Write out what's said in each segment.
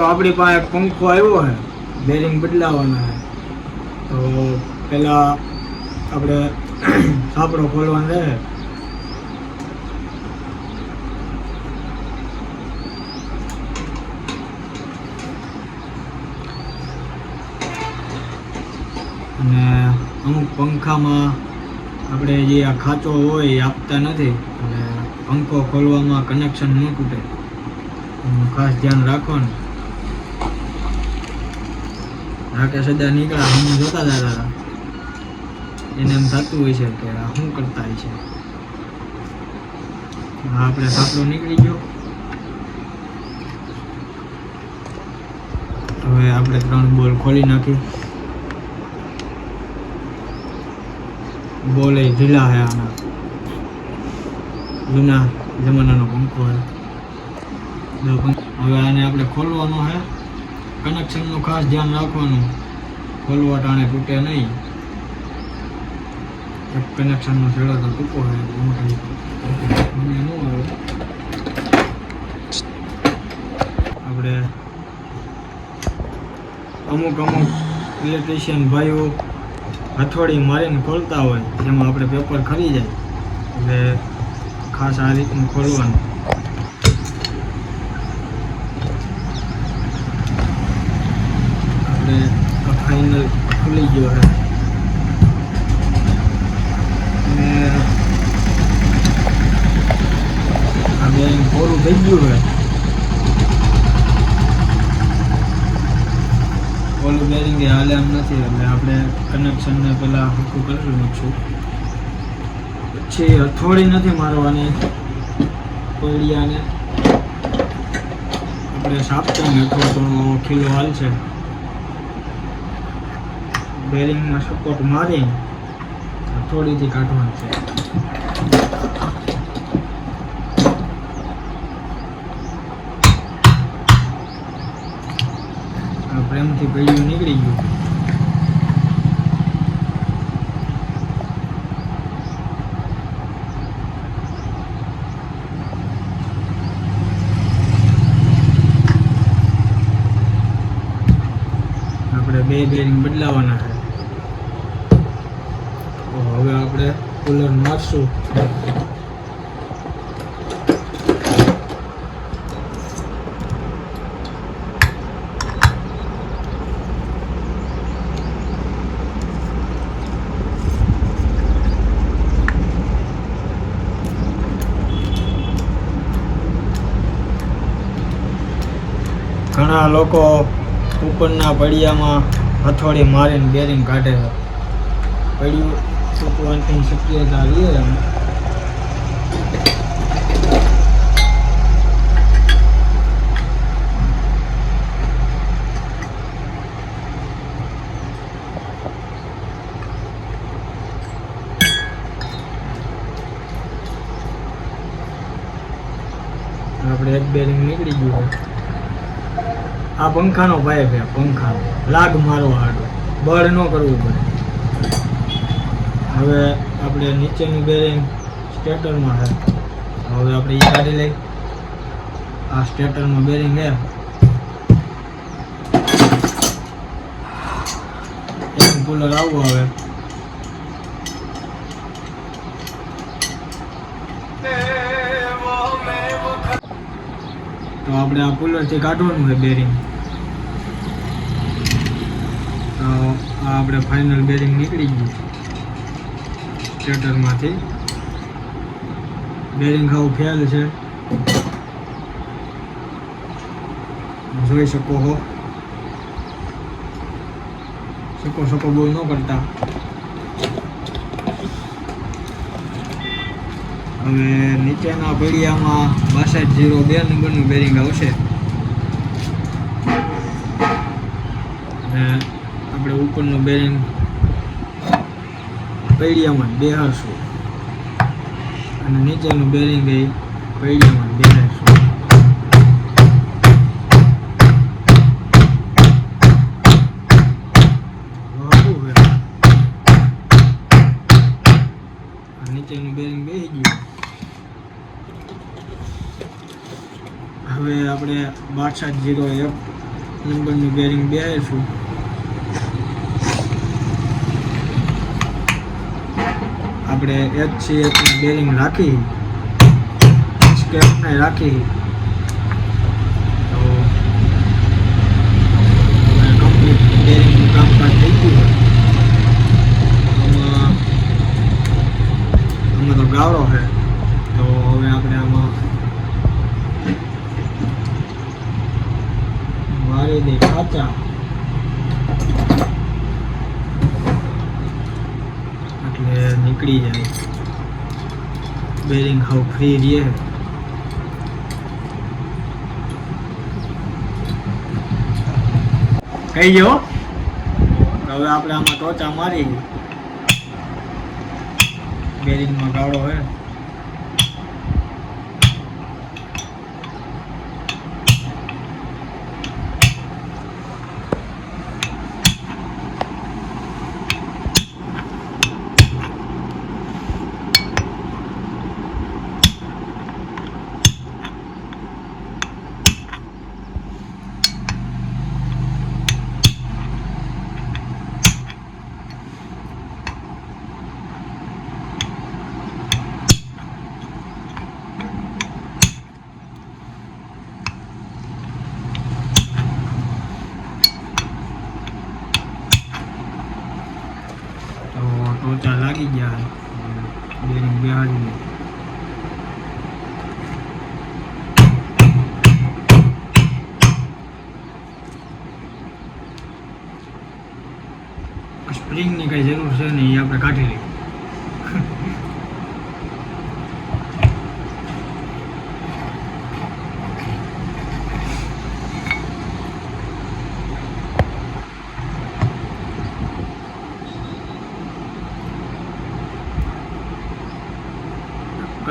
આપણી પાસે પંખો આવ્યો છે, બેરિંગ બદલાવાના છે. તો પહેલાં આપણે સાપડો ખોલવાનો રહે. અને અમુક પંખામાં આપણે જે આ ખાંચો હોય એ આપતા નથી, એટલે પંખો ખોલવામાં કનેક્શન ન તૂટે એનું ખાસ ધ્યાન રાખવાનું. રાકેશ સદા નીકળ્યા હું જોતા હતા, એને એમ થતું હોય છે કે આ શું કરતા હોય છે. આપણે સાપડો નીકળી ગયો. હવે આપણે 3 બોલ ખોલી નાખી. બોલ એ ઢીલા છે, આના જૂના જમાનાનો પંખો છે. હવે આને આપણે ખોલવાનો છે. કનેક્શનનું ખાસ ધ્યાન રાખવાનું, ખોલવા ટાણે તૂટે નહીં. એક કનેક્શનનો છેડો તો ટૂંકો છે, મને ન આવે. આપણે અમુક ઇલેક્ટ્રિશિયન ભાઈઓ હથોડી મારીને ખોલતા હોય, જેમાં આપણે પેપર ખરી જાય, એટલે ખાસ આ રીતનું ખોલવાનું. આપણે ફાઇનલ ખુલી ગયો છે અને આ બેરિંગ પૂરું થઈ ગયું છે. ઓલું બેરિંગ એ હાલે એમ નથી, એટલે આપણે કનેક્શનને પહેલાં હરખું કરી નાખશું. પછી હથોડી નથી મારવાની, કોયડિયાને આપણે સાપચાને થોડો થોડો ખીલો હાલશે. બેરિંગમાં સપોર્ટ મારી હથોડીથી કાઢવાનું છે. પ્રેમથી પૈડ્યું નીકળી ગયું. આપણે 2 બેરિંગ બદલાવાના છે. હવે આપણે કુલર મારશું. ઘણા લોકો ઉપરના પડિયામાં હથોડી મારીને બેરિંગ કાઢે છે. પડ્યું તૂટવાની શક્યતા રહે. આપણે એક બેરિંગ નીકળી ગયું. આ પંખાનો પાઇપ છે, પંખાનો લાગ મારવા હાટો, બળ ન કરવું પડે. હવે આપણે નીચેનું બેરિંગ સ્ટેટરમાં છે. હવે આપણે એ કાઢી લઈ. આ સ્ટેટરમાં બેરિંગ છે. એક કુલર આવવું આવે. તો આપણે આ કુલરથી કાઢવાનું છે બેરિંગ. તો આ આપણે ફાઇનલ બેરિંગ નીકળી ગયું સ્ટેટરમાંથી. બેરિંગ હાવ ફેલ છે, જોઈ શકો છો. બહુ ન કરતા. હવે નીચેના પડિયામાં 6202 નંબરનું બેરિંગ આવશે. અને આપણે ઉપરનું બેરિંગ પડિયામાં બેહાડશું અને નીચેનું બેરિંગ એ પડિયામાં બેહાડશું. નીચેનું બેરિંગ બેસી ગયું. હવે આપણે 6201 નંબરનું બેરિંગ બેહારીશું. આપણે HCHના બેરિંગ રાખી સ્કેપને રાખી તો કમ્પ્લીટ બેરિંગનું કામકાજ થઈ ગયું. આમાં તો ગાવડો છે, તો હવે આપણે આમાં વાળી દે કાચા, એટલે નીકળી જાય, બેરિંગ હાવ ફ્રી રહે. કહી જો હવે આપણે આમાં ટોચા મારી, બેરિંગમાં ગાળો હોય. ટોચા લાગી ગયા, બેરિંગ બેહાડી. સ્પ્રિંગની કઈ જરૂર છે નહીં, એ આપણે કાઢી લઈએ.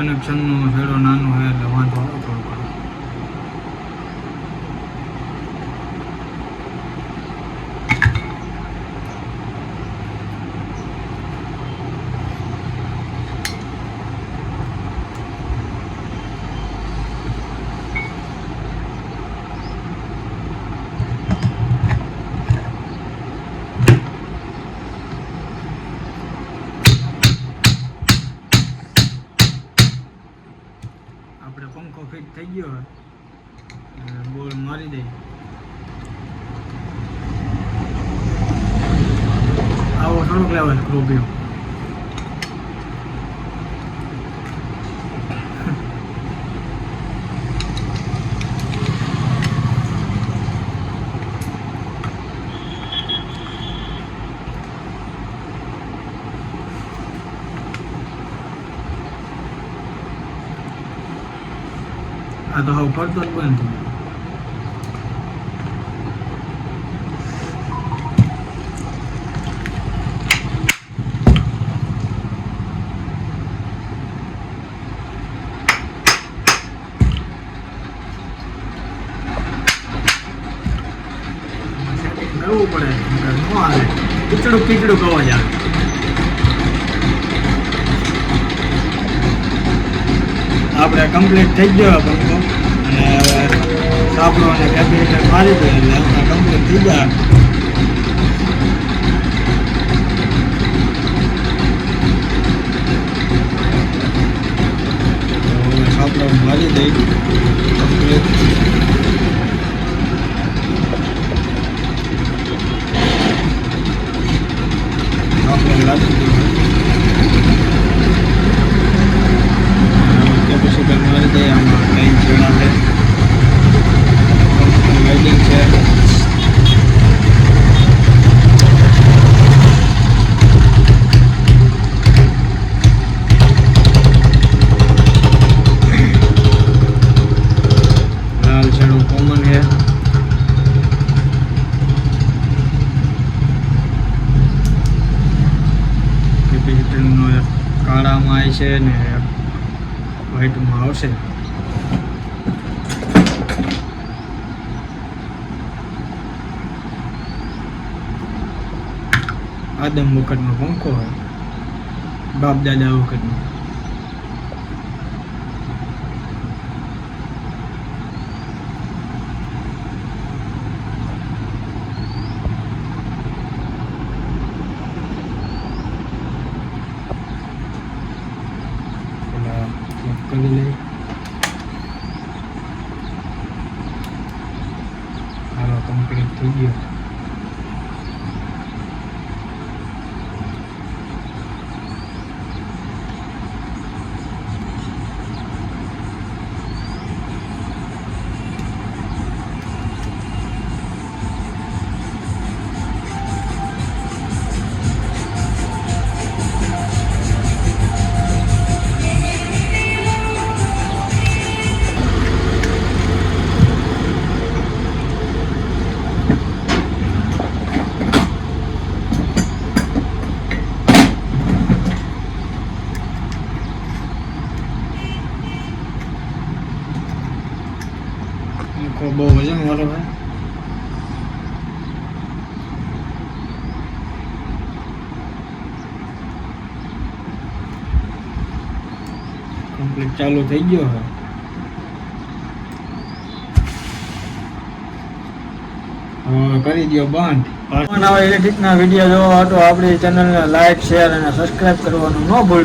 કનેક્શનનો છેડો નાનો હોય એટલે વાંધો આવે થોડું ઘણું. આપણે પંખો ફિટ થઈ ગયો હોય, બોલ મારી દઈ. આવો થોડોક લેવલ ક્રોબ્યો. આ તો હવે ફરતો જ બંધ થઈ ગયો. કરવું પડે, ન આવે કીચડું કવા જાય. આપણે કમ્પ્લીટ થઈ ગયો પંખો, અને હવે સાપડો અને કેપેસિટર મારી દઈએ એટલે આપણે કમ્પ્લીટ થઈ જાય. હવે સાપડો મારી દઈ કમ્પ્લીટ. સાપડો લાગી દઈએ, કેપેસિટર મારી દઈએ. આમાં કંઈ છેડા છે, વેલ્ડિંગ છે. લાલ છેડો કોમન છે. કેપેસિટરનો કાળામાં આવે છે ને વ્હાઈટમાં આવશે. આદમ વખતનો પંખો હોય, બાપ દાદા વખતનો. કમ્પ્લીટ થઈ ગયો. બહુ વજન વાળો હોય. કમ્પ્લીટ ચાલુ થઈ ગયો હવે. કરી દો બંધ. નવા ઇલેક્ટ્રિકના વિડીયો જોવા તો આપણી ચેનલને લાઈક શેર અને સબસ્ક્રાઇબ કરવાનું ન ભૂલતા.